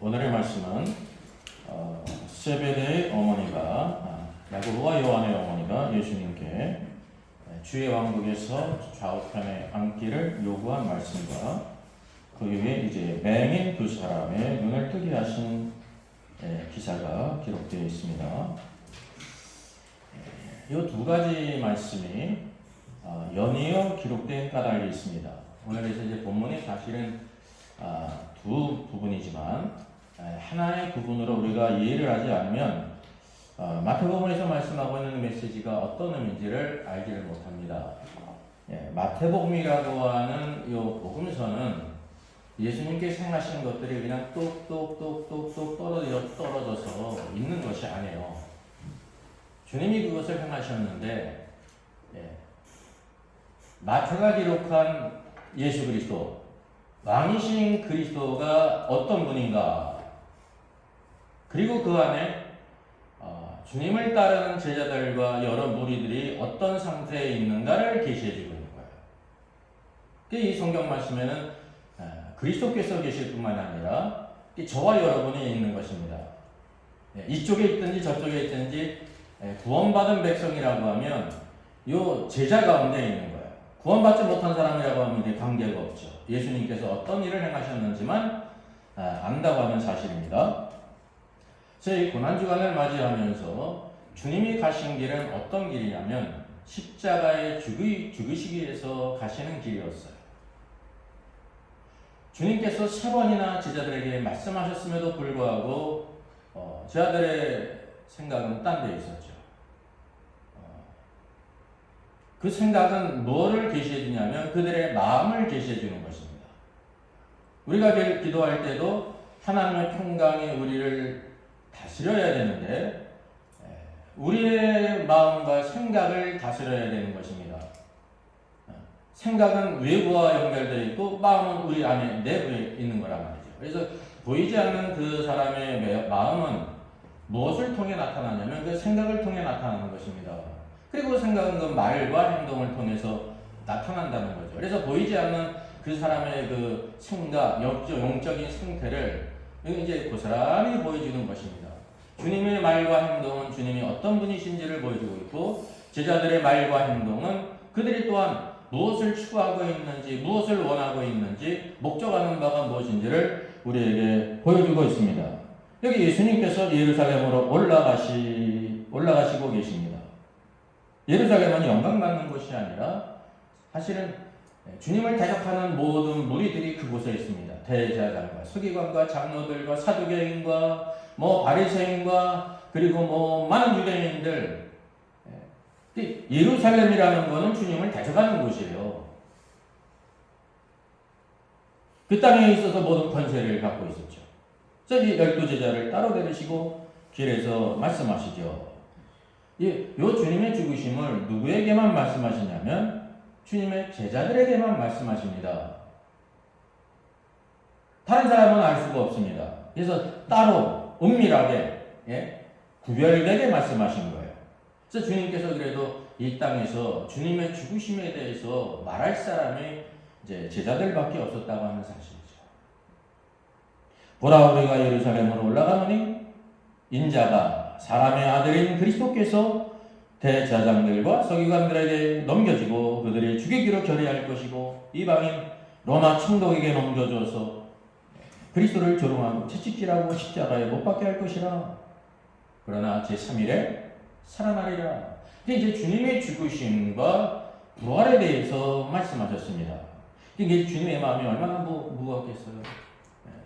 오늘의 말씀은 세베대의 어머니가 야고보와 요한의 어머니가 예수님께 주의 왕국에서 좌우편에 앉기를 요구한 말씀과 그 위에 이제 맹인 두 사람의 눈을 뜨게 하신 기사가 기록되어 있습니다. 이 두 가지 말씀이 연이어 기록된 까닭이 있습니다. 오늘에서 이제 본문이 사실은 두 부분이지만 하나의 부분으로 우리가 이해를 하지 않으면 마태복음에서 말씀하고 있는 메시지가 어떤 의미인지를 알지를 못합니다. 마태복음이라고 하는 이 복음서는 예수님께서 행하신 것들이 그냥 똑똑똑똑똑 떨어져서 있는 것이 아니에요. 주님이 그것을 행하셨는데 마태가 기록한 예수 그리스도, 왕이신 그리스도가 어떤 분인가, 그리고 그 안에 주님을 따르는 제자들과 여러 무리들이 어떤 상태에 있는가를 계시해주고 있는 거예요. 이 성경 말씀에는 그리스도께서 계실 뿐만 아니라 저와 여러분이 있는 것입니다. 이쪽에 있든지 저쪽에 있든지 구원받은 백성이라고 하면 이 제자 가운데 있는 거예요. 구원받지 못한 사람이라고 하면 이제 관계가 없죠. 예수님께서 어떤 일을 행하셨는지만 안다고 하는 사실입니다. 저희 고난주간을 맞이하면서 주님이 가신 길은 어떤 길이냐면 십자가에 죽으시기 위해서 가시는 길이었어요. 주님께서 3번이나 제자들에게 말씀하셨음에도 불구하고 제자들의 생각은 딴 데 있었죠. 그 생각은 뭐를 계시해 주냐면 그들의 마음을 계시해 주는 것입니다. 우리가 기도할 때도 하나님의 평강이 우리를 다스려야 되는데 우리의 마음과 생각을 다스려야 되는 것입니다. 생각은 외부와 연결되어 있고 마음은 우리 안에 내부에 있는 거란 말이죠. 그래서 보이지 않는 그 사람의 마음은 무엇을 통해 나타나냐면 그 생각을 통해 나타나는 것입니다. 그리고 생각은 그 말과 행동을 통해서 나타난다는 거죠. 그래서 보이지 않는 그 사람의 그 생각, 영적인 상태를 이제 고스란히 보여주는 것입니다. 주님의 말과 행동은 주님이 어떤 분이신지를 보여주고 있고, 제자들의 말과 행동은 그들이 또한 무엇을 추구하고 있는지, 무엇을 원하고 있는지, 목적하는 바가 무엇인지를 우리에게 보여주고 있습니다. 여기 예수님께서 예루살렘으로 올라가시고 계십니다. 예루살렘은 영광받는 곳이 아니라 사실은 주님을 대적하는 모든 무리들이 그곳에 있습니다. 대제사장과 서기관과 장로들과 사두개인과 바리새인과 그리고 많은 유대인들. 예루살렘이라는 것은 주님을 대적하는 곳이에요. 그 땅에 있어서 모든 권세를 갖고 있었죠. 이 12제자를 따로 데리시고 길에서 말씀하시죠. 요 주님의 죽으심을 누구에게만 말씀하시냐면 주님의 제자들에게만 말씀하십니다. 다른 사람은 알 수가 없습니다. 그래서 따로 은밀하게 구별되게 말씀하신 거예요. 그래서 주님께서 그래도 이 땅에서 주님의 죽으심에 대해서 말할 사람이 이제 제자들밖에 없었다고 하는 사실이죠. 보라, 우리가 예루살렘으로 올라가노니 인자가 사람의 아들인 그리스도께서 대제사장들과 서기관들에게 넘겨지고 그들이 죽이기로 결의할 것이고 이방인 로마 총독에게 넘겨줘서 그리스도를 조롱하고 채찍질하고 십자가에 못 박게 할 것이라. 그러나 제3일에 살아나리라. 이제 주님의 죽으심과 부활에 대해서 말씀하셨습니다. 이게 주님의 마음이 얼마나 무겁겠어요.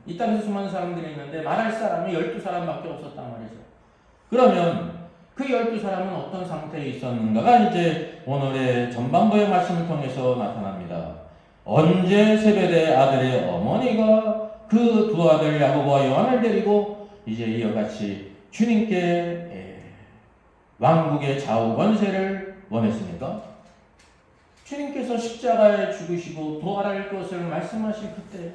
이 땅에서 수많은 사람들이 있는데 말할 사람이 12사람밖에 없었단 말이죠. 그러면 그 12사람은 어떤 상태에 있었는가가 이제 오늘의 전반부의 말씀을 통해서 나타납니다. 언제 세베대 아들의 어머니가 그 두 아들 야고보와 요한을 데리고 이제 이와 같이 주님께 왕국의 좌우 권세를 원했습니까? 주님께서 십자가에 죽으시고 부활할 것을 말씀하신 그때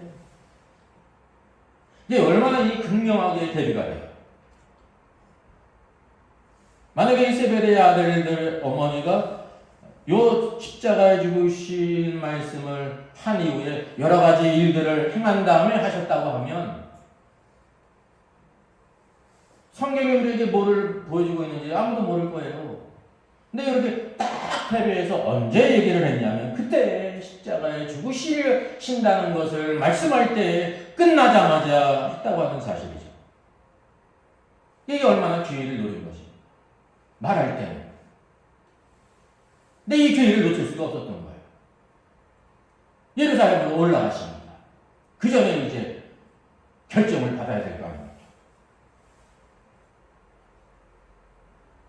이제 얼마나 이 극명하게 대비가 돼요. 만약에 이 세베대의 아들들 어머니가 요 십자가에 죽으신 말씀을 한 이후에 여러 가지 일들을 행한 다음에 하셨다고 하면 성경이 우리에게 뭐를 보여주고 있는지 아무도 모를 거예요. 근데 이렇게 딱 패배해서 언제 얘기를 했냐면 그때 십자가에 죽으신다는 것을 말씀할 때 끝나자마자 했다고 하는 사실이죠. 이게 얼마나 기회를 노린 것이 말할 때는. 근데 이 기회를 놓칠 수가 없었던 거예요. 예루살렘으로 올라가십니다. 그 전에 이제 결정을 받아야 될 거 아닙니까?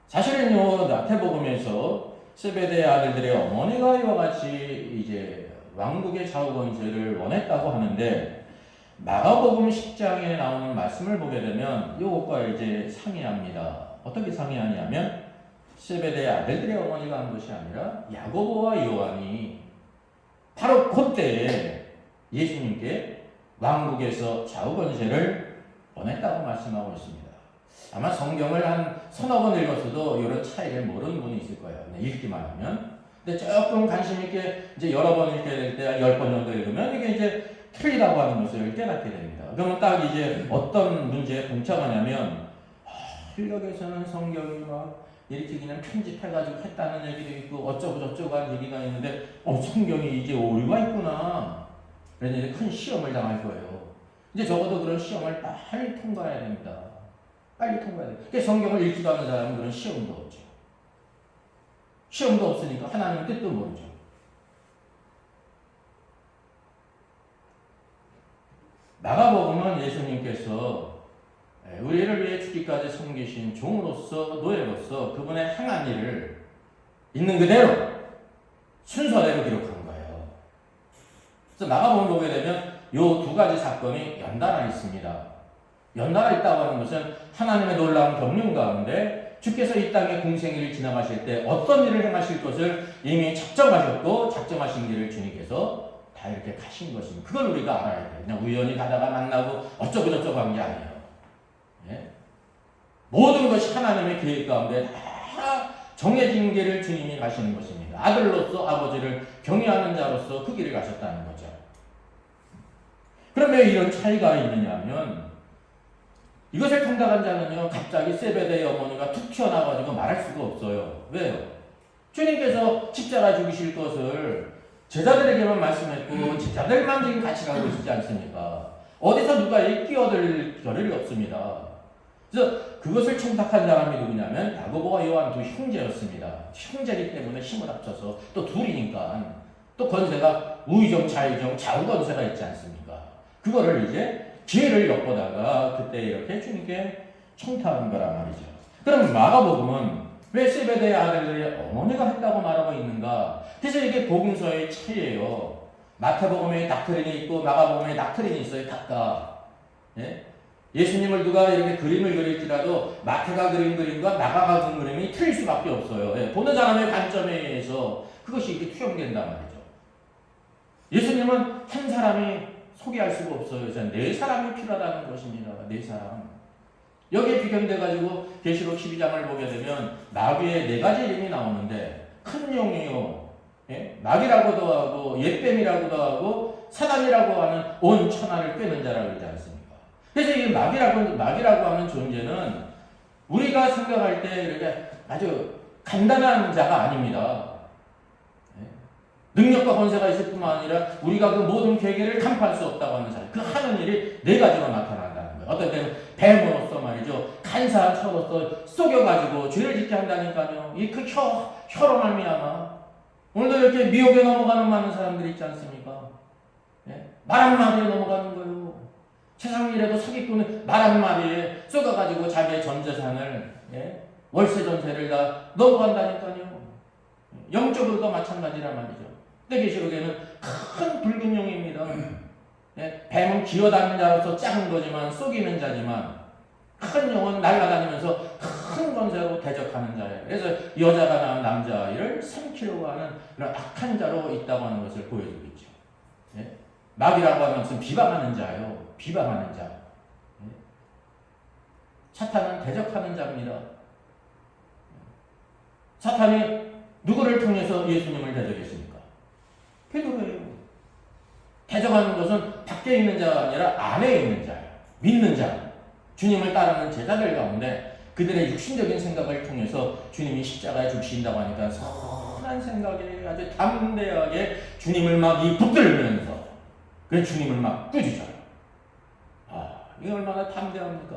사실은요, 마태복음에서 세베대의 아들들의 어머니가 이와 같이 이제 왕국의 좌우 권세를 원했다고 하는데 마가복음 10장에 나오는 말씀을 보게 되면 이것과 이제 상이합니다. 어떻게 상이하냐면 세베대의 아들들의 어머니가 한 것이 아니라 야고보와 요한이 바로 그때에 예수님께 왕국에서 좌우 권세를 원했다고 말씀하고 있습니다. 아마 성경을 한 서너 번 읽었어도 이런 차이를 모르는 분이 있을 거예요. 읽기만 하면. 근데 조금 관심 있게 이제 여러 번 읽게 될 때 10번 정도 읽으면 이게 이제 틀리다고 하는 것을 깨닫게 됩니다. 그러면 딱 이제 어떤 문제에 봉착하냐면 실력에서는 성경이 막 이렇게 그냥 편집해가지고 했다는 얘기도 있고 어쩌고 저쩌고 하는 얘기가 있는데 성경이 이제 오류가 있구나. 그래서 이제 큰 시험을 당할 거예요. 이제 적어도 그런 시험을 빨리 통과해야 됩니다. 빨리 통과해야 돼요. 그러니까 성경을 읽지도 않는 사람은 그런 시험도 없죠. 시험도 없으니까 하나님의 뜻도 모르죠. 마가복음은 예수님께서 우리를 위해 죽기까지 섬기신 종으로서 노예로서 그분의 행한 일을 있는 그대로 순서대로 기록한 거예요. 그래서 마가복음 보게 되면 이 두 가지 사건이 연달아 있습니다. 연달아 있다고 하는 것은 하나님의 놀라운 경륜 가운데 주께서 이 땅의 공생일을 지나가실 때 어떤 일을 행하실 것을 이미 작정하셨고 작정하신 길을 주님께서 다 이렇게 가신 것입니다. 그걸 우리가 알아야 돼요. 그냥 우연히 가다가 만나고 어쩌고 저쩌고 한 게 아니에요. 예? 모든 것이 하나님의 계획 가운데 다 정해진 길을 주님이 가시는 것입니다. 아들로서 아버지를 경외하는 자로서 그 길을 가셨다는 거죠. 그럼 왜 이런 차이가 있느냐 하면 이것을 통달한 자는요, 갑자기 세베대의 어머니가 툭 튀어나와가지고 말할 수가 없어요. 왜요? 주님께서 십자가 죽이실 것을 제자들에게만 말씀했고, 제자들만 지금 같이 가고 있지 않습니까? 어디서 누가 끼어들 겨를이 없습니다. 그래서 그것을 청탁한 사람이 누구냐면, 야고보와 요한 두 형제였습니다. 형제이기 때문에 힘을 합쳐서, 또 둘이니까, 또 권세가 우의정, 좌의정, 좌우 권세가 있지 않습니까? 그거를 이제 기회를 엿보다가 그때 이렇게 주님께 청탁한 거란 말이죠. 그럼 마가복음은 왜 세베대의 아들들의 어머니가 했다고 말하고 있는가? 그래서 이게 복음서의 차이예요. 마태복음에 닥트린이 있고 마가복음에 닥트린이 있어요. 각각. 예? 예수님을 누가 이렇게 그림을 그릴지라도 마태가 그린 그림과 마가가 그린 그림이 틀릴 수밖에 없어요. 예? 보는 사람의 관점에 의해서 그것이 이렇게 투영된단 말이죠. 예수님은 한 사람이 소개할 수가 없어요. 그래서 네 사람이 필요하다는 것입니다. 네 사람. 여기에 비견돼가지고 계시록 12장을 보게 되면 나귀의 네 가지 이름이 나오는데 큰 용이요, 예? 나귀라고도 하고 옛뱀이라고도 하고 사단이라고 하는 온 천하를 꿰는 자라고 그러지 않습니까? 그래서 이 나귀라고 하는 존재는 우리가 생각할 때 이렇게 아주 간단한 자가 아닙니다. 능력과 권세가 있을 뿐만 아니라 우리가 그 모든 계계를 간파할 수 없다고 하는 사람. 그 하는 일이 네 가지로 나타난다는 거예요. 어떤 때는 뱀으로서 말이죠. 간사한 혀로서 속여가지고 죄를 짓게 한다니까요. 이 그 혀로 말미암아. 오늘도 이렇게 미혹에 넘어가는 많은 사람들이 있지 않습니까? 예? 말 한마디에 넘어가는 거예요. 세상 일에도 사기꾼은 말 한마디에 쏘가가지고 자기의 전 재산을, 예? 월세 전세를 다 넘어간다니까요. 영적으로도 마찬가지란 말이죠. 근데 계시록에는 큰 붉은 용입니다. 예? 뱀은 기어다니는 자로서 작은 거지만 속이는 자지만 큰 용은 날아다니면서 큰 권세로 대적하는 자예요. 그래서 여자가 낳은 남자아이를 삼키려고 하는 그런 악한 자로 있다고 하는 것을 보여주고 있죠. 예? 마귀라고 하는 것은 비방하는 자예요. 비방하는 자. 예? 사탄은 대적하는 자입니다. 사탄이 누구를 통해서 예수님을 대적했습니까? 베드로예요. 대적하는 것은 밖에 있는 자가 아니라 안에 있는 자예요. 믿는 자. 주님을 따르는 제자들 가운데 그들의 육신적인 생각을 통해서 주님이 십자가에 죽으신다고 하니까 선한 생각에 아주 담대하게 주님을 막 붙들면서 그 주님을 막 꾸짖어요. 이게 얼마나 담대합니까?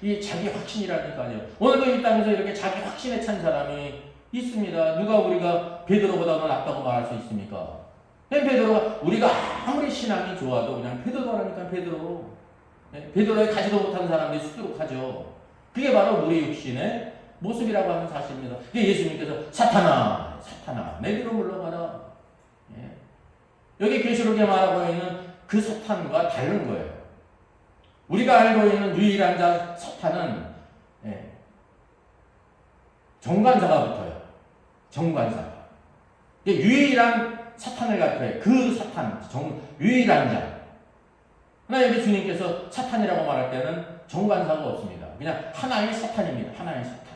이게 자기 확신이라니까요. 오늘도 이 땅에서 이렇게 자기 확신에 찬 사람이 있습니다. 누가 우리가 베드로보다 더 낫다고 말할 수 있습니까? 베드로가 우리가 아무리 신앙이 좋아도 그냥 베드로라니까 베드로. 베드로에 가지도 못한 사람들이 수두룩하죠. 그게 바로 우리 육신의 모습이라고 하는 사실입니다. 그게 예수님께서 사탄아 내 뒤로 물러가라. 여기 계시록에 말하고 있는 그 사탄과 다른 거예요. 우리가 알고 있는 유일한 자 사탄은 정관사가 붙어요. 정관사가. 유일한 사탄을 가리켜요. 그 사탄, 유일한 자. 그러나 여기 주님께서 사탄이라고 말할 때는 정관사가 없습니다. 그냥 하나의 사탄입니다. 하나의 사탄.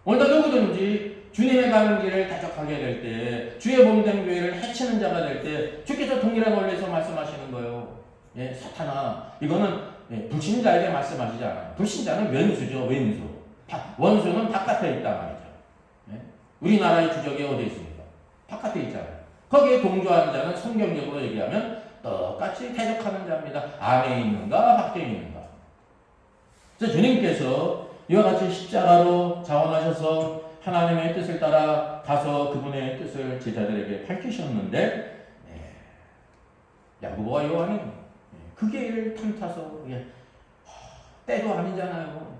오늘도 누구든지 주님의 가는 길을 대적하게 될 때, 주의 몸된 교회를 해치는 자가 될 때, 주께서 동일한 원리에서 말씀하시는 거예요. 사탄아, 이거는 불신자에게 말씀하시지 않아요. 불신자는 왼수죠, 왼수. 원수는 바깥에 있단 말이죠. 우리나라의 주적이 어디에 있습니까? 바깥에 있잖아요. 거기에 동조하는 자는 성경적으로 얘기하면 똑같이 대적하는 자입니다. 안에 있는가, 밖에 있는가. 그래서 주님께서 이와 같이 십자가로 자원하셔서 하나님의 뜻을 따라 가서 그분의 뜻을 제자들에게 밝히셨는데, 야고보와 요한이 그 길을 틈타서 때도 아니잖아요.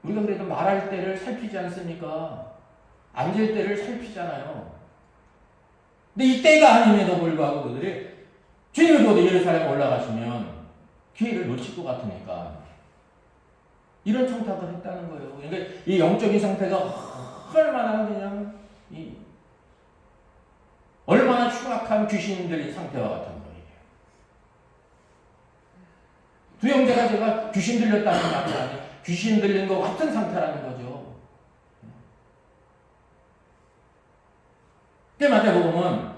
우리가 그래도 말할 때를 살피지 않습니까? 앉을 때를 살피잖아요. 근데 이 때가 아님에도 불구하고 그들이 주님을 보고 예루살렘에 올라가시면 기회를 놓칠 것 같으니까 이런 청탁을 했다는 거예요. 그러니까 이 영적인 상태가 얼마나 그냥 얼마나 추악한 귀신들인 상태와 같은 거예요. 두 형제가 제가 귀신 들렸다는 말이 아니에요. 귀신 들린 것 같은 상태라는 거죠. 그 마태복음은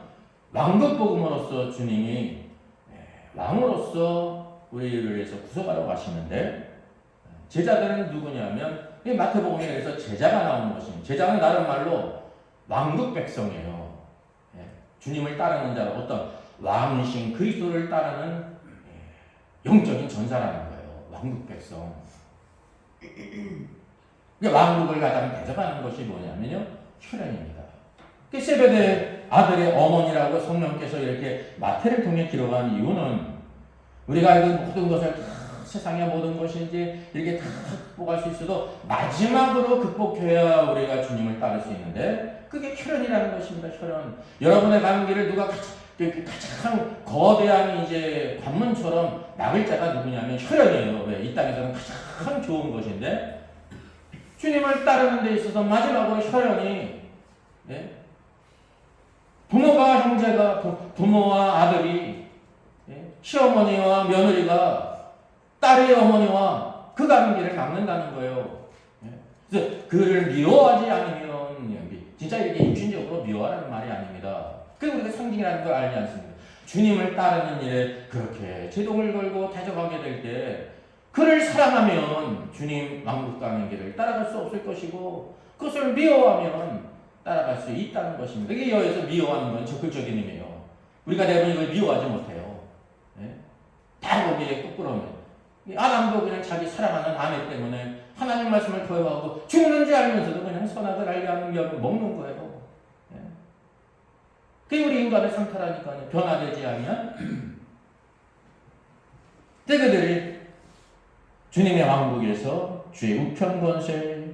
왕국복음으로서 주님이 왕으로서 우리를 위해서 구속하러 가시는데 제자들은 누구냐면 이 마태복음에서 제자가 나오는 것입니다. 제자는 다른 말로 왕국 백성이에요. 주님을 따르는 자, 어떤 왕이신 그리스도를 따르는 영적인 전사라는 거예요. 왕국 백성. 왕국을 가장 대적하는 것이 뭐냐면요, 혈연입니다. 세베대 아들의 어머니라고 성령께서 이렇게 마태를 통해 기록한 이유는 우리가 알고 모든 것을 다 세상의 모든 것인지 이렇게 다 극복할 수 있어도 마지막으로 극복해야 우리가 주님을 따를 수 있는데 그게 혈연이라는 것입니다. 혈연. 여러분의 가는 길을 누가 가장 거대한 이제 관문처럼 막을 자가 누구냐면 혈연이에요. 왜? 이 땅에서는 가장 좋은 것인데 주님을 따르는 데 있어서 마지막으로 혈연이 부모가 형제가 부모와 아들이 시어머니와 며느리가 딸의 어머니와 그 가는 길을 막는다는 거예요. 그래서 그를 미워하지 않으면 진짜 이렇게 육신적으로 미워하라는 말이 아닙니다. 그리고 우리가 상징이라는 걸 알지 않습니까? 주님을 따르는 일에 그렇게 제동을 걸고 대적하게 될 때 그를 사랑하면 주님 왕국 가는 길을 따라갈 수 없을 것이고 그것을 미워하면 따라갈 수 있다는 것입니다. 이게 여기서 미워하는 건 적극적인 의미예요. 우리가 대부분 이걸 미워하지 못해요. 다 거기에 거꾸로면 아담도 그냥 자기 사랑하는 아내 때문에 하나님 말씀을 거역하고 죽는지 알면서도 그냥 선악을 알게 하는 면 먹는 거예요. 그게 우리 인간의 상태라니까요. 변화되지 않으면 그들이 주님의 왕국에서 주의 우편 권세,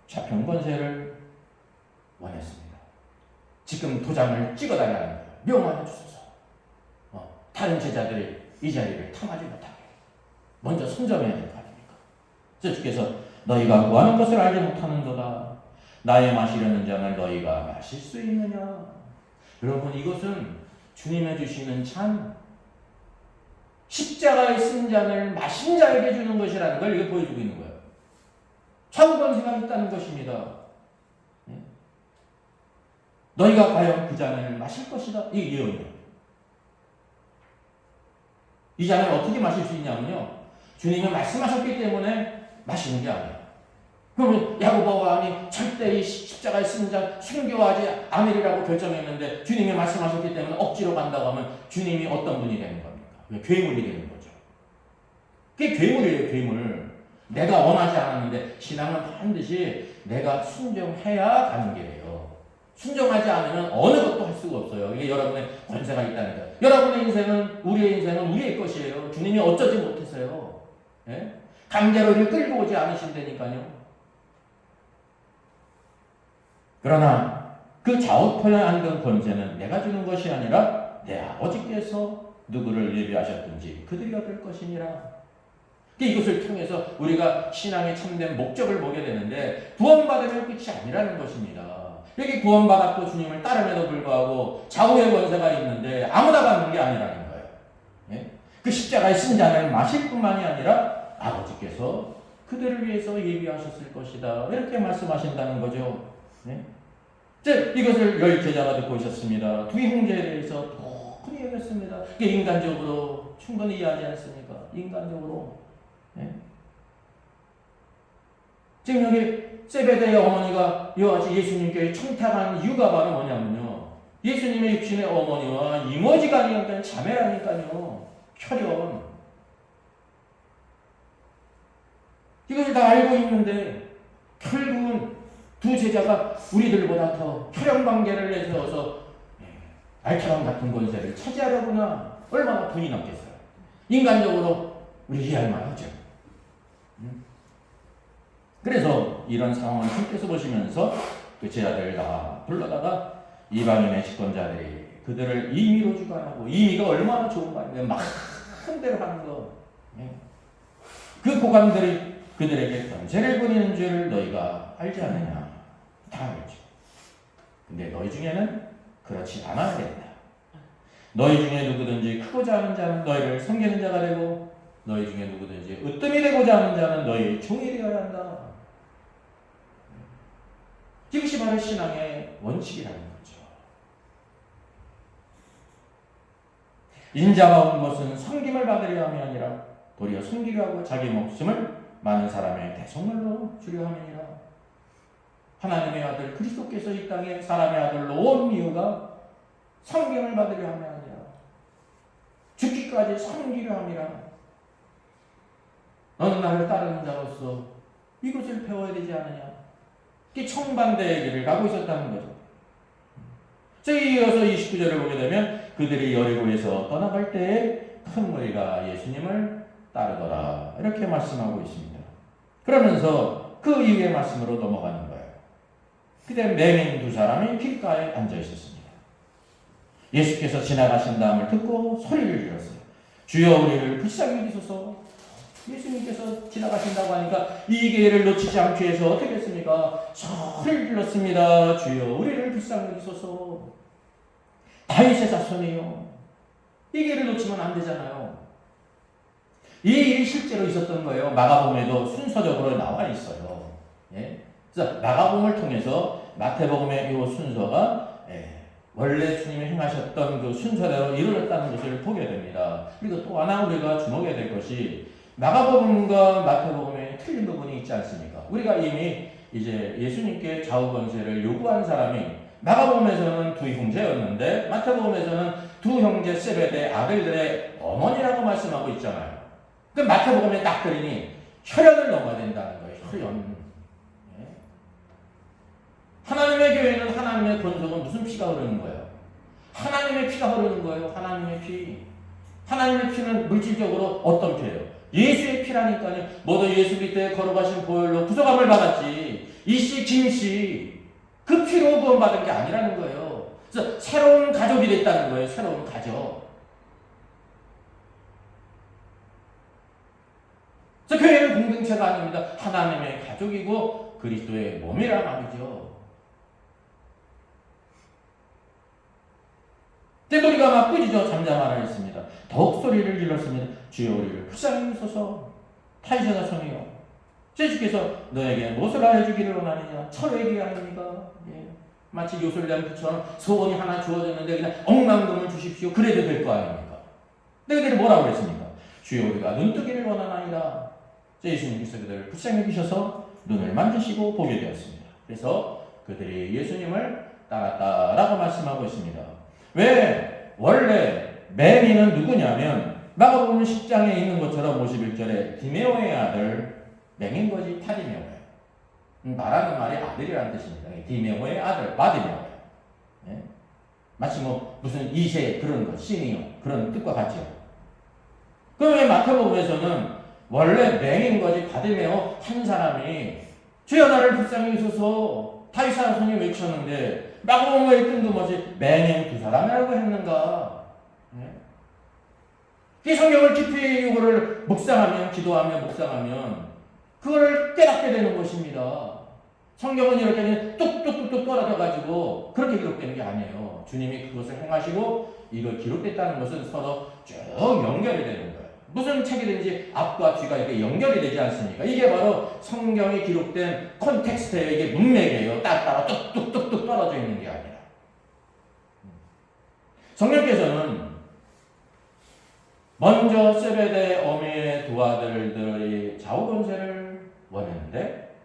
좌편 권세를 원했습니다. 지금 도장을 찍어달라는 거예요. 명하여 주소서. 다른 제자들이 이 자리를 탐하지 못하게 먼저 선점해야 될 거 아닙니까? 그래서 주께서 너희가 구하는 것을 알지 못하는도다. 나의 마시려는 잔을 너희가 마실 수 있느냐? 여러분, 이것은 주님의 주시는 잔, 십자가에 쓴 잔을 마신 자에게 주는 것이라는 걸 이게 보여주고 있는 거예요. 좌우 권세가 있다는 것입니다. 너희가 과연 그 잔을 마실 것이다. 이게 예언이에요. 이 잔을 어떻게 마실 수 있냐면요, 주님이 말씀하셨기 때문에 마시는 게 아니에요. 그러면 야고보와 요한이 절대 이 십자가에 쓰는 자 순교하지 않으리라고 결정했는데 주님이 말씀하셨기 때문에 억지로 간다고 하면 주님이 어떤 분이 되는 겁니까? 괴물이 되는 거죠. 그게 괴물이에요, 괴물. 내가 원하지 않았는데 신앙은 반드시 내가 순종해야 가는 길이에요. 순종하지 않으면 어느 것도 할 수가 없어요. 이게 여러분의 권세가 있다는 거예요. 여러분의 인생은, 우리의 인생은 우리의 것이에요. 주님이 어쩌지 못했어요. 예? 강제로 이를 끌고 오지 않으신다니까요. 그러나 그 좌우편한 권세는 내가 주는 것이 아니라 내 아버지께서 누구를 예비하셨든지 그들이 얻을 것이니라. 이것을 통해서 우리가 신앙의 참된 목적을 보게 되는데 구원받으면 끝이 아니라는 것입니다. 여기 구원받았고 주님을 따름에도 불구하고 좌우의 권세가 있는데 아무나 받는 게 아니라는 거예요. 예? 그 십자가의 신잔을 마실 뿐만이 아니라 아버지께서 그들을 위해서 예비하셨을 것이다. 이렇게 말씀하신다는 거죠. 네? 이것을 열 제자가 듣고 있었습니다. 두 형제에 대해서 더 얘기했습니다. 이게 인간적으로 충분히 이해하지 않습니까? 인간적으로. 네? 지금 여기 세베대의 어머니가 이와같이 예수님께 청탁한 이유가 바로 뭐냐면요. 예수님의 육신의 어머니와 이모지간이었던 자매라니까요. 혈연. 이것을 다 알고 있는데 결국은 두 제자가 우리들보다 더 혈연 관계를 내세워서 알타랑 같은 권세를 차지하려구나. 얼마나 분이 넘겠어요. 인간적으로 우리 이해할 만하죠. 그래서 이런 상황을 함께서 보시면서 그 제자들 다 불러다가 이방인의 집권자들이 그들을 임의로 주관하고, 임의가 얼마나 좋은 말인데 막 한 대로 하는 거. 그 고관들이 그들에게 권세를 부리는 줄 너희가 알지 않느냐. 다 알죠. 근데 너희 중에는 그렇지 않아야 된다. 너희 중에 누구든지 크고자 하는 자는 너희를 섬기는 자가 되고, 너희 중에 누구든지 으뜸이 되고자 하는 자는 너희의 종이 되어야 한다. 이것이 바로 신앙의 원칙이라는 거죠. 인자가 온 것은 섬김을 받으려 함이 아니라 도리어 섬기려 하고 자기 목숨을 많은 사람의 대속물로 주려 함이니라. 하나님의 아들 그리스도께서 이 땅에 사람의 아들로 온 이유가 섬김을 받으려 함이 아니라 죽기까지 섬기려 함이라. 너는 나를 따르는 자로서 이것을 배워야 되지 않느냐. 이게 정반대의 길을 가고 있었다는 거죠. 이어서 29절을 보게 되면 그들이 여리고에서 떠나갈 때에 큰 무리가 예수님을 따르더라. 이렇게 말씀하고 있습니다. 그러면서 그 이후의 말씀으로 넘어가는 거예요. 그때 맹인 두 사람이 길가에 앉아 있었습니다. 예수께서 지나가신 다음을 듣고 소리를 질렀어요. 주여 우리를 불쌍히 여기소서. 예수님께서 지나가신다고 하니까 이 기회를 놓치지 않기 위해서 어떻게 했습니까? 소리를 질렀습니다. 주여 우리를 불쌍히 여기소서. 다윗의 자손이요. 이 기회를 놓치면 안 되잖아요. 이 일이 실제로 있었던 거예요. 마가복음에도 순서적으로 나와 있어요. 예? 그래서 마가복음을 통해서 마태복음의 이 순서가 원래 주님이 행하셨던 그 순서대로 이루어졌다는 것을 보게 됩니다. 그리고 또 하나 우리가 주목해야 될 것이 마가복음과 마태복음에 틀린 부분이 있지 않습니까? 우리가 이미 이제 예수님께 좌우 권세를 요구한 사람이 마가복음에서는 두 형제였는데 마태복음에서는 두 형제 세베대 아들들의 어머니라고 말씀하고 있잖아요. 그 마태복음에 딱 들으니 혈연을 넘어야 된다는 거예요. 혈연. 하나님의 교회는 하나님의 권속은 무슨 피가 흐르는 거예요? 하나님의 피가 흐르는 거예요. 하나님의 피. 하나님의 피는 물질적으로 어떤 피예요? 예수의 피라니까요. 모두 예수 그리스도의 걸어가신 보혈로 구속함을 받았지. 이씨 김씨 그 피로 구원받은 게 아니라는 거예요. 그래서 새로운 가족이 됐다는 거예요. 새로운 가족. 그래서 교회는 공동체가 아닙니다. 하나님의 가족이고 그리스도의 몸이란 말이죠. 떼머리가 막 끄지죠. 잠잠하라 했습니다. 더욱 소리를 질렀습니다. 주여 우리를 불쌍히 여기소서. 다윗의 자손이요. 주께서 너에게 무엇을 해주기를 원하느냐. 철회기 아닙니까? 예. 마치 요술된 부처럼 소원이 하나 주어졌는데 그냥 억만금을 주십시오. 그래도 될 거 아닙니까? 근데 그들이 뭐라고 했습니까? 주여 우리가 눈뜨기를 원하나이다. 예수님께서 그들을 불쌍히 여기셔서 눈을 만지시고 보게 되었습니다. 그래서 그들이 예수님을 따랐다라고 말씀하고 있습니다. 왜 원래 맹인은 누구냐면 마가복음 10장에 있는 것처럼 51절에 디메오의 아들 맹인 거지 타디메오예요. 말하는 말이 아들이라는 뜻입니다. 디메오의 아들 바디메오예요. 예? 마치 무슨 2세 그런 거 시니어 그런 뜻과 같죠. 그럼 왜 마태복음에서는 원래 맹인 거지 바디메오 한 사람이 주여 나를 불쌍히 여기소서 다윗사손이 외쳤는데 마가복음에 뜬금없이 맹인 두 사람이라고 했는가? 이 성경을 깊이 이거를 묵상하면 기도하며 묵상하면 그걸 깨닫게 되는 것입니다. 성경은 이렇게 뚝뚝뚝뚝 떨어져가지고 그렇게 기록되는 게 아니에요. 주님이 그것을 행하시고 이걸 기록됐다는 것은 서로 쭉 연결이 되는 거예요. 무슨 책이든지 앞과 뒤가 이렇게 연결이 되지 않습니까? 이게 바로 성경에 기록된 컨텍스트예요. 이게 문맥이에요. 따로 뚝뚝뚝뚝 떨어져 있는 게 아니라. 성령께서는 먼저 세베대 어미의 두 아들들의 좌우권세를 원했는데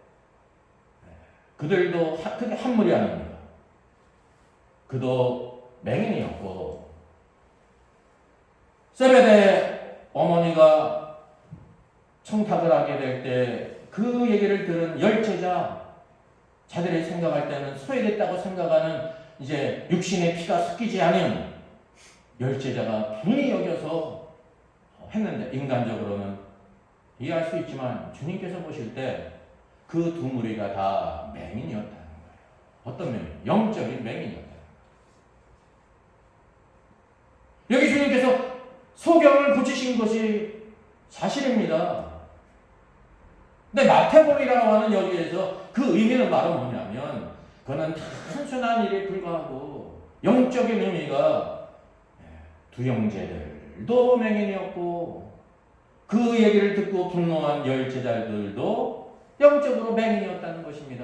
그들도 크게 한물이 아닙니다. 그도 맹인이었고 세베대 어머니가 청탁을 하게 될 때 그 얘기를 들은 열제자 자들이 생각할 때는 소외됐다고 생각하는 이제 육신의 피가 섞이지 않은 열제자가 분이 여겨서 했는데 인간적으로는 이해할 수 있지만 주님께서 보실 때 그 두 무리가 다 맹인이었다는 거예요. 어떤 맹인? 영적인 맹인이었다는 거예요. 여기 주님께서 소경을 고치신 것이 사실입니다. 근데 마태복음이라고 하는 여기에서 그 의미는 바로 뭐냐면 그거는 단순한 일에 불과하고 영적인 의미가 두 형제들도 맹인이었고 그 얘기를 듣고 분노한 열제자들도 영적으로 맹인이었다는 것입니다.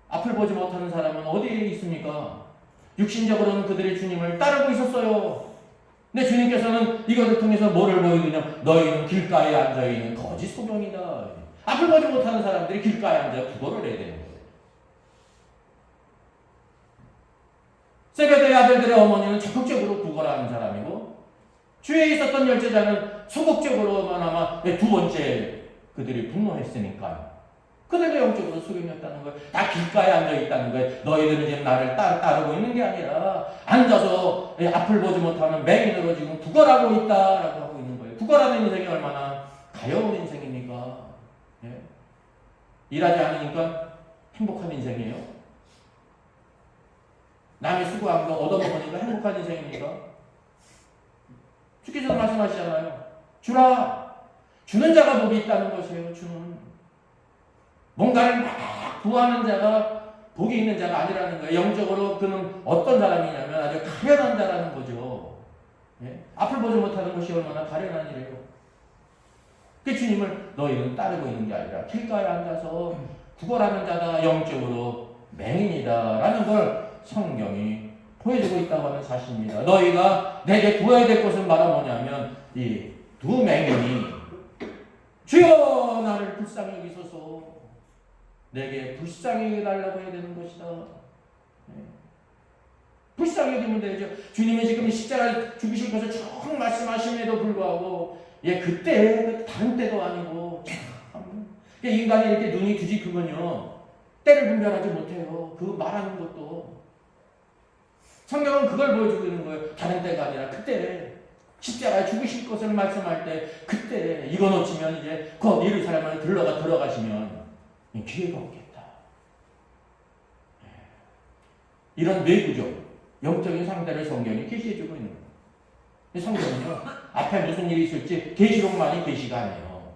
앞을 보지 못하는 사람은 어디에 있습니까? 육신적으로는 그들이 주님을 따르고 있었어요. 근데 주님께서는 이것을 통해서 뭐를 보여주냐? 너희는 길가에 앉아있는 거짓 소경이다. 앞을 보지 못하는 사람들이 길가에 앉아 구걸을 해야 되는 거예요. 세베대의 아들들의 어머니는 적극적으로 구걸하는 사람이고 주위에 있었던 열제자는 소극적으로만 아마 두 번째 그들이 분노했으니까 그들도 영적으로 소경이었다는 거예요. 다 길가에 앉아있다는 거예요. 너희들은 지금 나를 따르고 있는 게 아니라 앉아서 앞을 보지 못하는 맹인으로 지금 구걸하고 있다라고 하고 있는 거예요. 구걸하는 인생이 얼마나 가여운 인생입니까? 예? 일하지 않으니까 행복한 인생이에요? 남이 수고한 거 얻어먹으니까 행복한 인생입니까? 주께서도 말씀하시잖아요. 주라! 주는 자가 복이 있다는 것이에요. 주는. 뭔가를 막 구하는 자가 복이 있는 자가 아니라는 거예요. 영적으로 그는 어떤 사람이냐면 아주 가련한 자라는 거죠. 예? 앞을 보지 못하는 것이 얼마나 가련한 일이에요. 그 주님을 너희는 따르고 있는 게 아니라 길가에 앉아서 구걸하는 자가 영적으로 맹인이다 라는 걸 성경이 보여주고 있다고 하는 사실입니다. 너희가 내게 구해야 될 것은 바로 뭐냐면 이 두 맹인이 주여 나를 불쌍히 여기소서 내게 불쌍히 여겨달라고 해야 되는 것이다. 네. 불쌍히 여기면 되죠. 주님이 지금 십자가를 죽이실 것을 쭉 말씀하심에도 불구하고 그때 다른 때도 아니고 인간이 이렇게 눈이 뒤집히면요 때를 분별하지 못해요. 그 말하는 것도 성경은 그걸 보여주고 있는 거예요. 다른 때가 아니라 그때 십자가에 죽으실 것을 말씀할 때 그때 이거 놓치면 이제 곧 예루살렘을 들어가시면 기회가 없겠다. 이런 내구적 영적인 상태를 성경이 계시해주고 있는 거예요. 성경은요 앞에 무슨 일이 있을지 계시록만이 계시가 아니에요.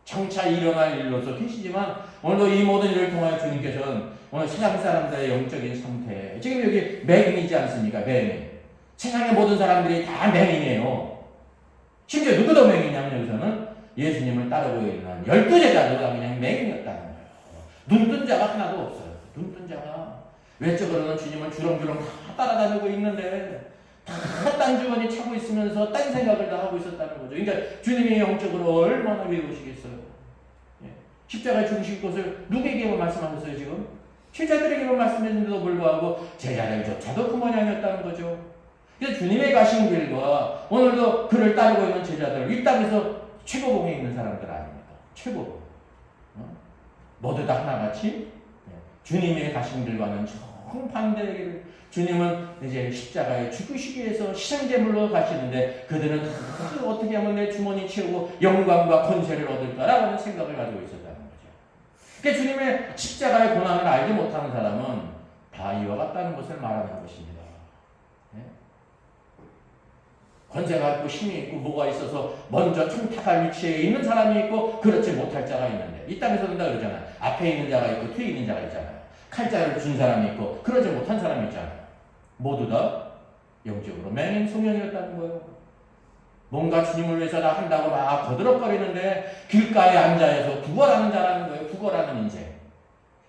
장차 일어날 일로서 계시지만 오늘도 이 모든 일을 통하여 주님께서는 오늘 세상 사람들의 영적인 상태 지금 여기 맹인이지 않습니까? 맹인. 세상의 모든 사람들이 다 맹인이에요. 심지어 누구도 맹인이냐면 여기서는 예수님을 따르고 있는 12제자도 다 그냥 맹인이었다는 거예요. 눈뜬 자가 하나도 없어요. 눈뜬 자가 외적으로는 주님을 주렁주렁 다 따라다니고 있는데 딴 주머니 차고 있으면서 딴 생각을 다 하고 있었다는 거죠. 그러니까 주님이 영적으로 얼마나 외로우시겠어요. 예. 십자가에 죽으실 것을 누구에게만 말씀하셨어요 지금? 제자들에게만 말씀했는데도 불구하고 제자들조차도 그 모양이었다는 거죠. 그래서 주님의 가신 길과 오늘도 그를 따르고 있는 제자들, 이 땅에서 최고봉에 있는 사람들 아닙니까? 최고봉. 모두 다 하나같이 주님의 가신 길과는 정반대의 길을, 주님은 이제 십자가에 죽으시기 위해서 희생제물로 가시는데 그들은 어떻게 하면 내 주머니 채우고 영광과 권세를 얻을까라고 하는 생각을 가지고 있었다는 거죠. 그러니까 주님의 십자가의 고난을 알지 못하는 사람은 다 이와 같다는 것을 말하는 것입니다. 권세가 있고 힘이 있고 뭐가 있어서 먼저 청탁할 위치에 있는 사람이 있고 그렇지 못할 자가 있는데, 이 땅에서는 다 그러잖아요. 앞에 있는 자가 있고 뒤에 있는 자가 있잖아요. 칼자를 준 사람이 있고 그러지 못한 사람이 있잖아요. 모두 다 영적으로 맹인송영이었다는 거예요. 뭔가 주님을 위해서 다 한다고 막 거드럭거리는데 길가에 앉아서 구걸하는 자라는 거예요. 구걸하는 인생.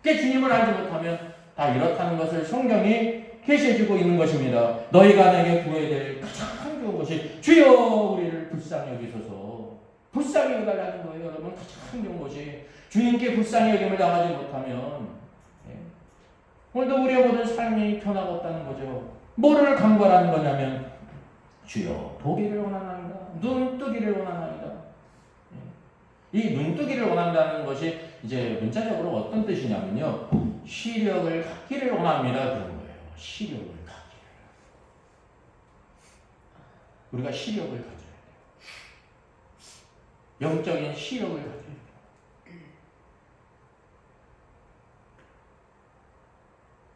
그게 주님을 알지 못하면 다 이렇다는 것을 성경이 계시해주고 있는 것입니다. 너희가 내게 구해야 될 가장 좋은 것이 주여 우리를 불쌍히 여기소서. 불쌍히 여달라는 거예요. 여러분, 가장 좋은 것이 주님께 불쌍히 여김을 당하지 못하면 오늘도 우리의 모든 삶이 변화가 없다는 거죠. 뭐를 간구하라는 거냐면 주여 보기를 원하나이다. 눈뜨기를 원하나이다. 이 눈뜨기를 원한다는 것이 이제 문자적으로 어떤 뜻이냐면요, 시력을 갖기를 원합니다 그런 거예요. 시력을 갖기를. 우리가 시력을 가져야 돼요. 영적인 시력을 가져야 돼요.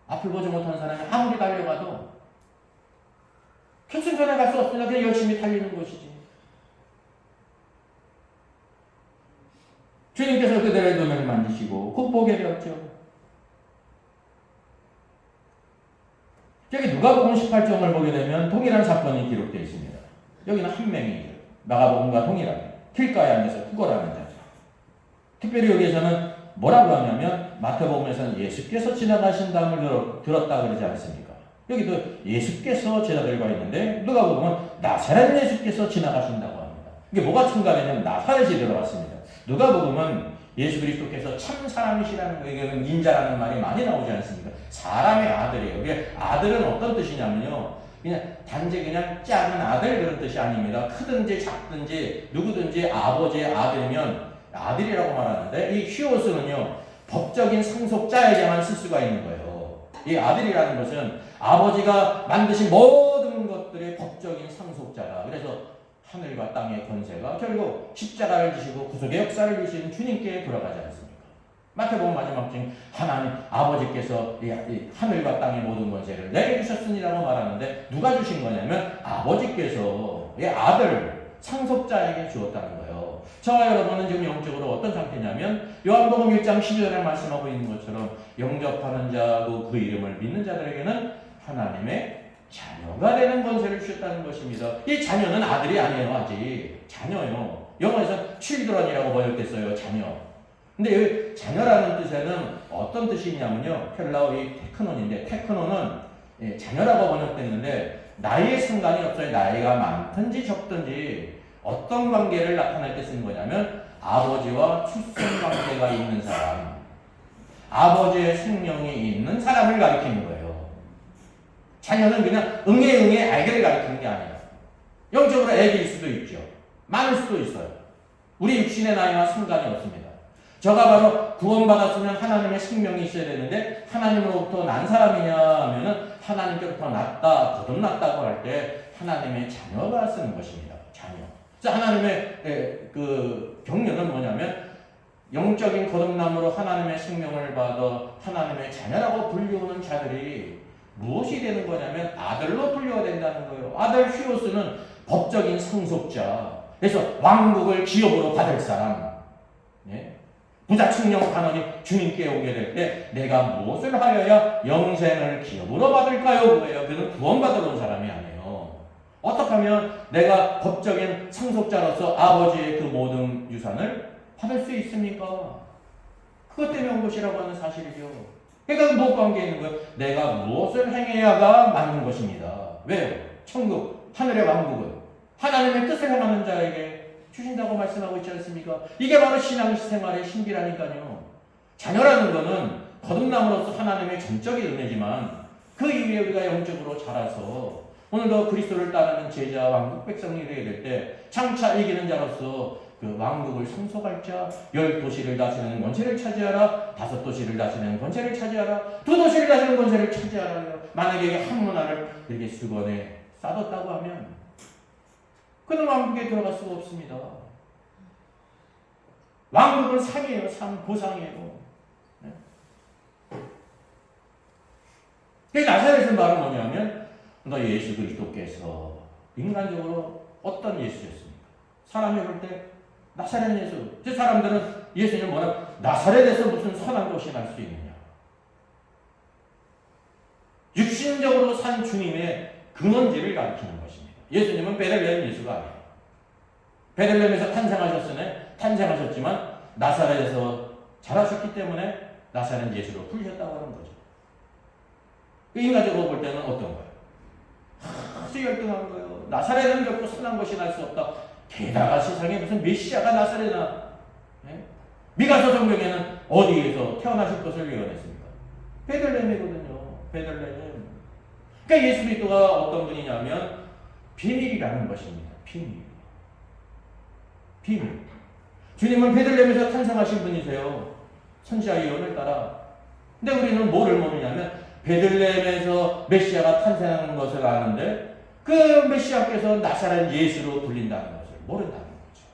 앞을 보지 못하는 사람이 아무리 달려가도 결승전에 갈 수 없으니까 그냥 열심히 달리는 것이지. 주님께서 그들의 눈을 만지시고 곧 보게 되었죠. 여기 누가복음 18장을 보게 되면 동일한 사건이 기록되어 있습니다. 여기는 한 명이 마가복음과 동일하게 길가에 앉아서 구걸하는 자죠. 특별히 여기에서는 뭐라고 하냐면 마태복음에서는 예수께서 지나가신 다음을 들었다 그러지 않습니까? 여기도 예수께서 제자들과 있는데 누가복음은 나사렛 예수께서 지나가신다고 합니다. 이게 뭐가 첨가되냐면 나사렛이 들어갔습니다. 누가복음은 예수 그리스도께서 참 사람이시라는 거예요. 인자라는 말이 많이 나오지 않습니까? 사람의 아들이에요. 이게 아들은 어떤 뜻이냐면요, 그냥 단지 그냥 작은 아들 그런 뜻이 아닙니다. 크든지 작든지 누구든지 아버지의 아들이면 아들이라고 말하는데, 이 휴오스는요 법적인 상속자에게만 쓸 수가 있는 거예요. 이 아들이라는 것은 아버지가 만드신 모든 것들의 법적인 상속자다. 그래서 하늘과 땅의 권세가 결국 십자가를 지시고 구속의 역사를 주신 주님께 돌아가지 않습니까? 마태복음 마지막 중 하나님 아버지께서 이 하늘과 땅의 모든 권세를 내게 주셨으니라고 말하는데, 누가 주신 거냐면 아버지께서 이 아들 상속자에게 주었다는 거예요. 저와 여러분은 지금 영적으로 어떤 상태냐면 요한복음 1장 12절에 말씀하고 있는 것처럼 영접하는 자고 그 이름을 믿는 자들에게는 하나님의 자녀가 되는 권세를 주셨다는 것입니다. 이 자녀는 아들이 아니에요. 아직 자녀요. 영어에서 children이라고 번역됐어요. 자녀. 근데 여기 자녀라는 뜻에는 어떤 뜻이 있냐면요, 헬라어 이 테크논인데, 테크논은 자녀라고 번역됐는데 나이에 상관이 없어요. 나이가 많든지 적든지 어떤 관계를 나타낼 때 쓰는 거냐면 아버지와 출생 관계가 있는 사람, 아버지의 생명이 있는 사람을 가리키는 거예요. 자녀는 그냥 응애 알게를 가리키는 게 아니에요. 영적으로 애기일 수도 있죠. 많을 수도 있어요. 우리 육신의 나이와 상관이 없습니다. 저가 바로 구원받았으면 하나님의 생명이 있어야 되는데 하나님으로부터 난 사람이냐 하면은 하나님께로부터 났다, 거듭났다고 할 때 하나님의 자녀가 쓰는 것입니다. 자녀. 그래서 하나님의 그 경륜은 뭐냐면 영적인 거듭남으로 하나님의 생명을 받아 하나님의 자녀라고 불리우는 자들이 무엇이 되는 거냐면 아들로 분류가 된다는 거예요. 아들 휴오스는 법적인 상속자. 그래서 왕국을 기업으로 받을 사람. 부자 청령 간원이 주님께 오게 될 때 내가 무엇을 하여야 영생을 기업으로 받을까요? 그거예요. 그는 구원받으러 온 사람이 아니에요. 어떻게 하면 내가 법적인 상속자로서 아버지의 그 모든 유산을 받을 수 있습니까? 그것 때문에 온 것이라고 하는 사실이죠. 그러니까 무엇 관계에 있는 거예요? 내가 무엇을 행해야가 맞는 것입니다. 왜요? 천국, 하늘의 왕국은 하나님의 뜻을 행하는 자에게 주신다고 말씀하고 있지 않습니까? 이게 바로 신앙생활의 신비라니까요. 자녀라는 것은 거듭남으로써 하나님의 전적인 은혜지만 그 이후에 우리가 영적으로 자라서 오늘도 그리스도를 따르는 제자 왕국 백성이 되게 될 때 장차 이기는 자로서 그 왕국을 상속할 자, 10도시를 다스리는 권세를 차지하라, 5도시를 다스리는 권세를 차지하라, 2도시를 다스리는 권세를 차지하라. 만약에 이게 한 문화를 이렇게 수건에 싸뒀다고 하면 그는 왕국에 들어갈 수가 없습니다. 왕국은 상이에요. 상, 보상이에요. 네? 나사렛의 말은 뭐냐면 너 예수 그리스도께서 인간적으로 어떤 예수였습니까? 사람이 볼 때 나사렛 예수. 그 사람들은 예수님 뭐라 나사렛에서 무슨 선한 것이 날 수 있느냐. 육신적으로 산 주님의 근원지를 가리키는 것입니다. 예수님은 베들레헴 예수가 아니에요. 베들레헴에서 탄생하셨지만 나사렛에서 자라셨기 때문에 나사렛 예수로 불리셨다고 하는 거죠. 인간적으로 볼 때는 어떤 거예요? 아주 열등한 거예요. 나사렛은 결코 선한 것이 날 수 없다. 게다가 세상에 무슨 메시아가 나사렛이나 미가서 성경에는 어디에서 태어나실 것을 예언했습니까? 베들레헴이거든요. 베들레헴. 그러니까 예수 그리스도가 어떤 분이냐면 비밀이라는 것입니다. 비밀. 비밀. 주님은 베들레헴에서 탄생하신 분이세요. 선지자 예언을 따라. 근데 우리는 뭐를 모르냐면 베들레헴에서 메시아가 탄생하는 것을 아는데 그 메시아께서 나사렛 예수로 불린다는 것을 모른다는 거죠.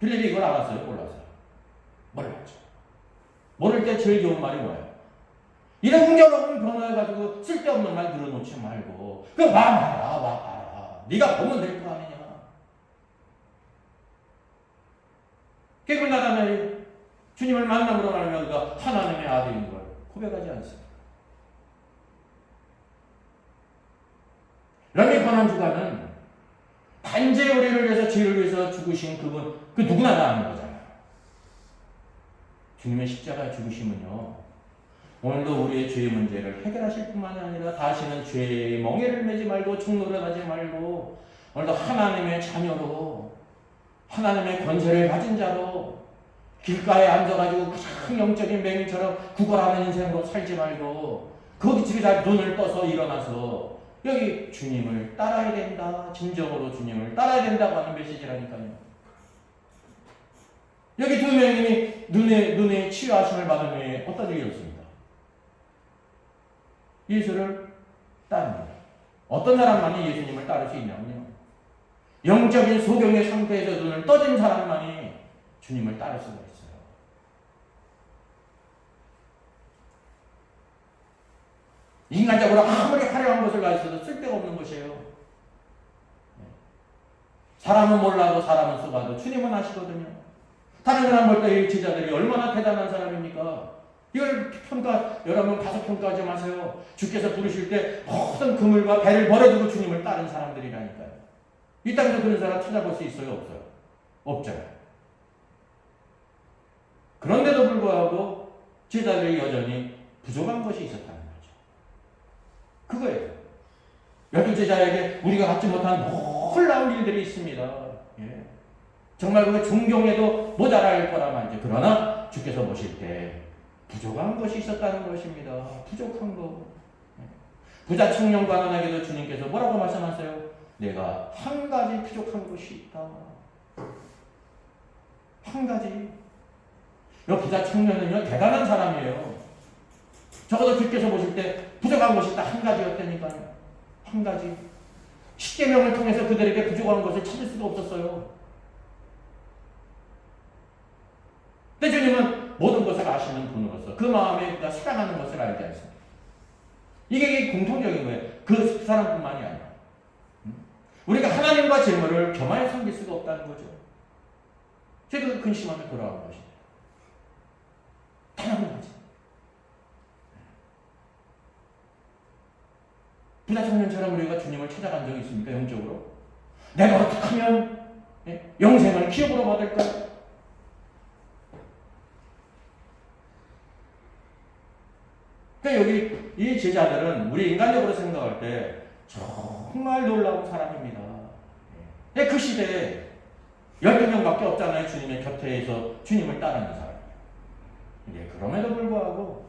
빌립이 이걸 알았어요? 몰랐어요? 몰랐죠. 모를 때 제일 좋은 말이 뭐예요? 이런 여러분 변화해가지고 쓸데없는 말 들어놓지 말고 그 와 네가 보면 될 거 아니냐. 깨끗 나다면 주님을 만남으로 말하면 그가 하나님의 아들인 걸 고백하지 않습니다. 람이 권한 주가는 단지 우리를 위해서 죄를 위해서 죽으신 그분 그 누구나 다 아는 거잖아요. 주님의 십자가 죽으심은요 오늘도 우리의 죄의 문제를 해결하실 뿐만이 아니라 다시는 죄의 멍에를 매지 말고 종로를 하지 말고 오늘도 하나님의 자녀로 하나님의 권세를 가진 자로 길가에 앉아가지고 큰 영적인 맹인처럼 구걸하는 인생으로 살지 말고 거기 다 눈을 떠서 일어나서 여기 주님을 따라야 된다. 진정으로 주님을 따라야 된다고 하는 메시지라니까요. 여기 두 명이 눈에 치유하심을 받은 후에 어떤 일이 있습니까? 예수를 따릅니다. 어떤 사람만이 예수님을 따를 수 있냐면요. 영적인 소경의 상태에서 눈을 떠진 사람만이 주님을 따를 수가 있어요. 인간적으로 아무리 화려한 것을 가지고도 쓸데가 없는 것이에요. 사람은 몰라도 사람은 속아도 주님은 아시거든요. 다른 사람 볼 때 이 제자들이 얼마나 대단한 사람입니까? 이걸 여러분 가서 평가하지 마세요. 주께서 부르실 때 모든 그물과 배를 버려두고 주님을 따른 사람들이라니까요. 이 땅에서 그런 사람 찾아볼 수 있어요? 없어요? 없잖아요. 그런데도 불구하고 제자들이 여전히 부족한 것이 있었다는 거죠. 그거예요. 12제자에게 우리가 갖지 못한 놀라운 일들이 있습니다. 예. 정말 그 존경에도 모자랄 거라 말이죠. 그러나 주께서 보실 때 부족한 것이 있었다는 것입니다. 부족한 거. 부자 청년 관원에게도 주님께서 뭐라고 말씀하세요? 내가 한 가지 부족한 것이 있다. 한 가지. 이 부자 청년은요 대단한 사람이에요. 적어도 주께서 보실 때 부족한 것이 딱 한 가지였다니까요. 한 가지. 십계명을 통해서 그들에게 부족한 것을 찾을 수가 없었어요. 근데 주님은 모든 것을 아시는 분으로서 그 마음에 그가 사랑하는 것을 알지 않습니다. 이게 공통적인 거예요. 그 사람뿐만이 아니라. 우리가 하나님과 재물을 겸하여 섬길 수가 없다는 거죠. 제가 근심하며 돌아온 것입니다. 단 한 가지. 부자 청년처럼 우리가 주님을 찾아간 적이 있습니까? 영적으로? 내가 어떻게 하면 영생을 기업으로 받을까? 그러니까 여기 이 제자들은 우리 인간적으로 생각할 때 정말 놀라운 사람입니다. 그 시대에 12명밖에 없잖아요. 주님의 곁에서 주님을 따르는 사람. 그럼에도 불구하고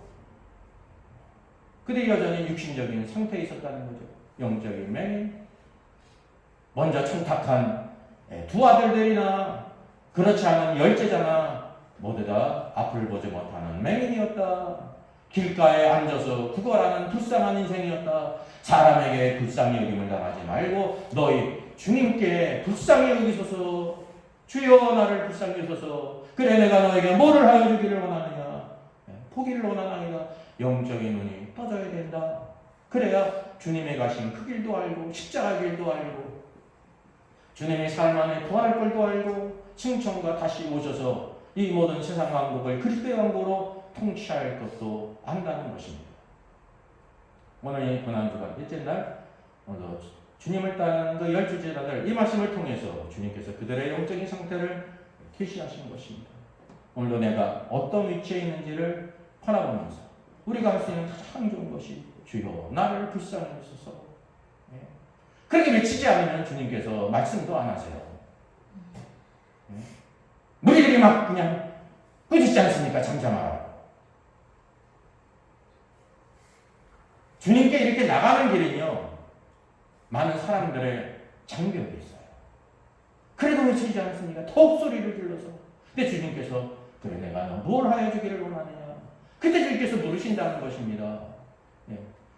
그들이 여전히 육신적인 상태에 있었다는 거죠. 영적인 맹인. 먼저 청탁한 두 아들들이나 그렇지 않은 열제자나 모두 다 앞을 보지 못하는 맹인이었다. 길가에 앉아서 구걸하는 불쌍한 인생이었다. 사람에게 불쌍히 여김을 당하지 말고 너희 주님께 불쌍히 여기소서. 주여 나를 불쌍히 여기소서. 그래 내가 너에게 뭐를 하여 주기를 원하느냐. 포기를 원하나이다. 영적인 눈이 떠져야 된다. 그래야 주님의 가신 그 길도 알고 십자가 길도 알고 주님의 삶 안에 부활할 걸도 알고 칭찬과 다시 오셔서 이 모든 세상 왕국을 그리스도의 왕국으로 통치할 것도 안다는 것입니다. 오늘 이 고난주간 일째 날 오늘도 주님을 따르는 그 열두 제자들 이 말씀을 통해서 주님께서 그들의 영적인 상태를 계시하신 것입니다. 오늘도 내가 어떤 위치에 있는지를 바라보면서 우리가 할 수 있는 가장 좋은 것이 주여 나를 불쌍히 여기소서. 그렇게 외치지 않으면 주님께서 말씀도 안 하세요. 무리들이 막 그냥 꾸짖지 않습니까? 잠잠하라. 주님께 이렇게 나가는 길은요, 많은 사람들의 장벽이 있어요. 그래도 외치지 않습니까? 더욱 소리를 질러서. 근데 주님께서 그래 내가 너 뭘 하여 주기를 원하느냐. 그때 주님께서 물으신다는 것입니다.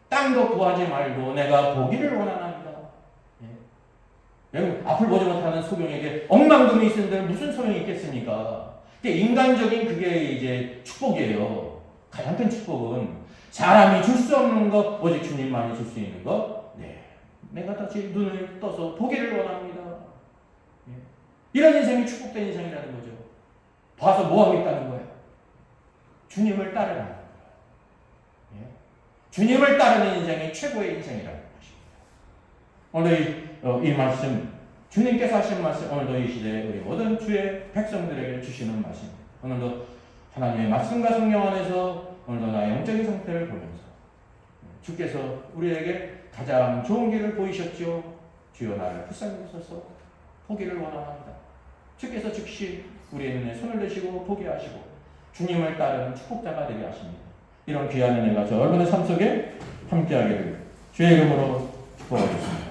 땅도 구하지 말고 내가 보기를 원하나이다. 여러분 앞을 보지 못하는 소경에게 억만금이 있는데 무슨 소용이 있겠습니까? 근데 인간적인 그게 이제 축복이에요. 가장 큰 축복은 사람이 줄 수 없는 것, 오직 주님만이 줄 수 있는 것. 내가 다시 눈을 떠서 보기를 원합니다. 이런 인생이 축복된 인생이라는 거죠. 봐서 뭐 하겠다는 거예요? 주님을 따르는 거예요. 주님을 따르는 인생이 최고의 인생이라는 것입니다. 오늘 이 말씀, 주님께서 하신 말씀, 오늘도 이 시대에 우리 모든 주의 백성들에게 주시는 말씀입니다. 오늘도 하나님의 말씀과 성령 안에서 오늘도 나의 영적인 상태를 보면서 주께서 우리에게 가장 좋은 길을 보이셨죠. 주여 나를 불쌍히 여기소서. 포기를 원합니다. 주께서 즉시 우리의 눈에 손을 대시고 보게 하시고 주님을 따르는 축복자가 되게 하십니다. 이런 귀한 은혜가 저 여러분의 삶 속에 함께하기를 주의 이름으로 축복하겠습니다.